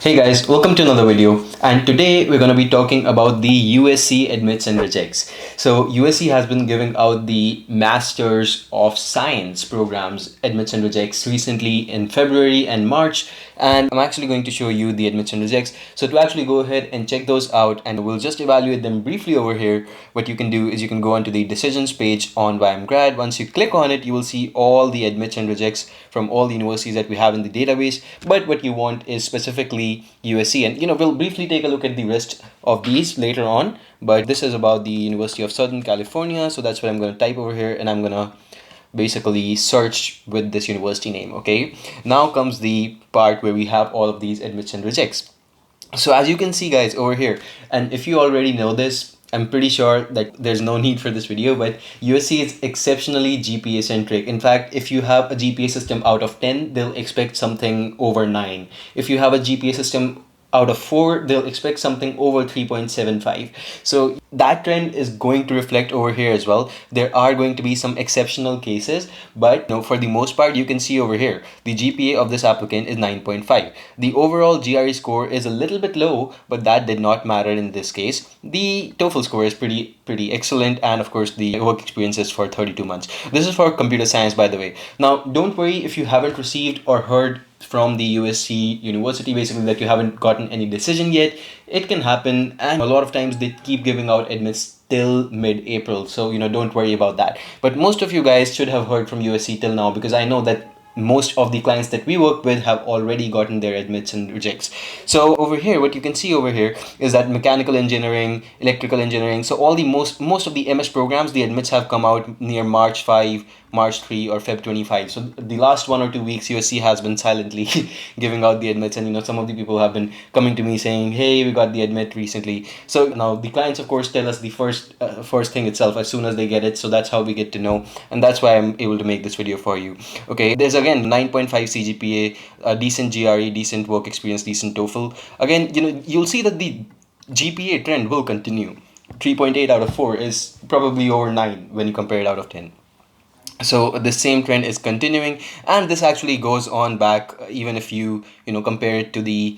Hey guys, welcome to another video, and today we're going to be talking about the USC admits and rejects. So USC has been giving out the Masters of Science programs admits and rejects recently in February and March, and I'm actually going to show you the admits and rejects. So to actually go ahead and check those out, and we'll just evaluate them briefly over here, what you can do is you can go onto the decisions page on YMGrad. Once you click on it, you will see all the admits and rejects from all the universities that we have in the database, but what you want is specifically USC, and we'll briefly take a look at the rest of these later on, but this is about the University of Southern California, so that's what I'm going to type over here, and I'm going to basically search with this university name. Okay, now comes the part where we have all of these admits and rejects. So as you can see guys over here, and if you already know this, I'm pretty sure that there's no need for this video, but USC is exceptionally GPA centric. In fact, if you have a GPA system out of 10, they'll expect something over 9. If you have a GPA system out of 4, they'll expect something over 3.75. So that trend is going to reflect over here as well. There are going to be some exceptional cases, but for the most part, you can see over here, the GPA of this applicant is 9.5. The overall GRE score is a little bit low, but that did not matter in this case. The TOEFL score is pretty excellent, and of course the work experience is for 32 months. This is for computer science, by the way. Now, don't worry if you haven't received or heard from the USC university, basically that you haven't gotten any decision yet. It can happen, and a lot of times they keep giving out admits till mid-April, so don't worry about that. But most of you guys should have heard from USC till now, because I know that most of the clients that we work with have already gotten their admits and rejects. So over here, what you can see over here is that mechanical engineering, electrical engineering, so all the most of the MS programs, the admits have come out near March 5, March 3, or Feb 25. So the last 1 or 2 weeks, USC has been silently giving out the admits, and some of the people have been coming to me saying, hey, we got the admit recently. So now the clients of course tell us the first thing itself as soon as they get it, so that's how we get to know, and that's why I'm able to make this video for you. Okay, there's again 9.5 CGPA, decent GRE, decent work experience, decent TOEFL. Again, you'll see that the GPA trend will continue. 3.8 out of 4 is probably over 9 when you compare it out of 10. So the same trend is continuing, and this actually goes on back even if you compare it to the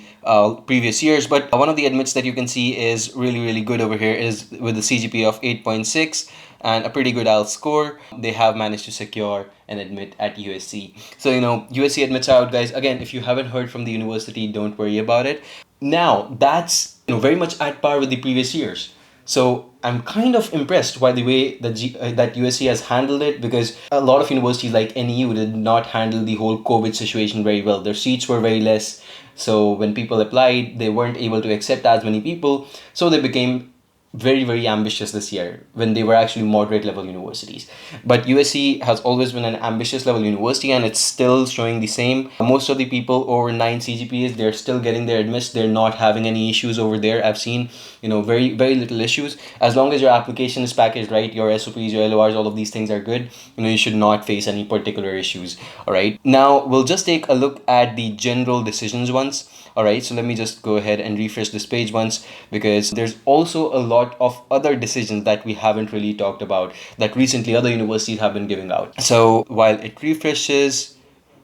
previous years. But one of the admits that you can see is really good over here is with a CGPA of 8.6 and a pretty good IELTS score. They have managed to secure an admit at USC. So USC admits are out, guys. Again, if you haven't heard from the university, don't worry about it. Now that's very much at par with the previous years. So I'm kind of impressed by the way that USC has handled it, because a lot of universities like NEU did not handle the whole COVID situation very well. Their seats were very less. So when people applied, they weren't able to accept as many people. So they became very ambitious this year when they were actually moderate level universities. But USC has always been an ambitious level university, and it's still showing the same. Most of the people over 9 CGPAs, they're still getting their admits. They're not having any issues over there. I've seen very little issues. As long as your application is packaged right, your SOPs, your LORs, all of these things are good, you should not face any particular issues. All right, now we'll just take a look at the general decisions once. All right, so let me just go ahead and refresh this page once, because there's also a lot of other decisions that we haven't really talked about that recently other universities have been giving out. So while it refreshes,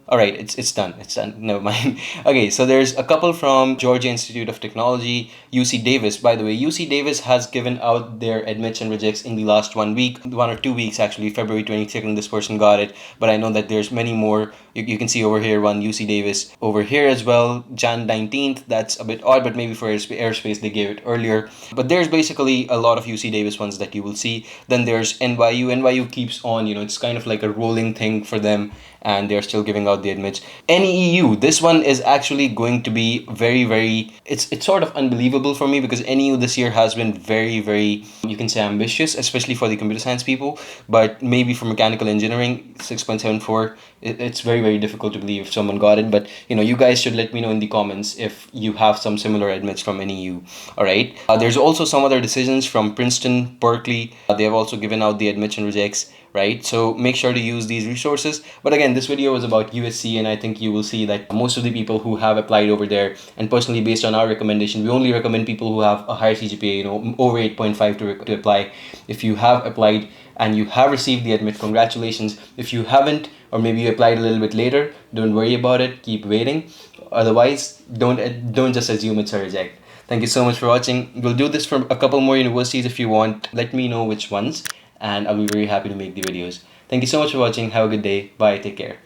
all right, it's done. Never mind. Okay, so there's a couple from Georgia Institute of Technology, UC Davis. By the way, UC Davis has given out their admits and rejects in the last 1 week, 1 or 2 weeks actually. February 22nd, this person got it, but I know that there's many more. You can see over here one UC Davis over here as well, Jan 19th. That's a bit odd, but maybe for airspace they gave it earlier. But there's basically a lot of UC Davis ones that you will see. Then there's NYU. NYU keeps on, it's kind of like a rolling thing for them, and they're still giving out the admits. NEU, this one is actually going to be very it's sort of unbelievable for me, because NEU this year has been very you can say ambitious, especially for the computer science people, but maybe for mechanical engineering 6.74, it's very difficult to believe if someone got it. But you guys should let me know in the comments if you have some similar admits from NEU. All right, there's also some other decisions from Princeton, Berkeley. They have also given out the admits and rejects, right? So make sure to use these resources. But again, this video was about USC, and I think you will see that most of the people who have applied over there, and personally based on our recommendation, we only recommend people who have a higher CGPA, over 8.5 to apply. If you have applied and you have received the admit, congratulations. If you haven't, or maybe you applied a little bit later, don't worry about it, keep waiting. Otherwise, don't just assume it's a reject. Thank you so much for watching. We'll do this for a couple more universities if you want. Let me know which ones, and I'll be very happy to make the videos. Thank you so much for watching. Have a good day. Bye. Take care.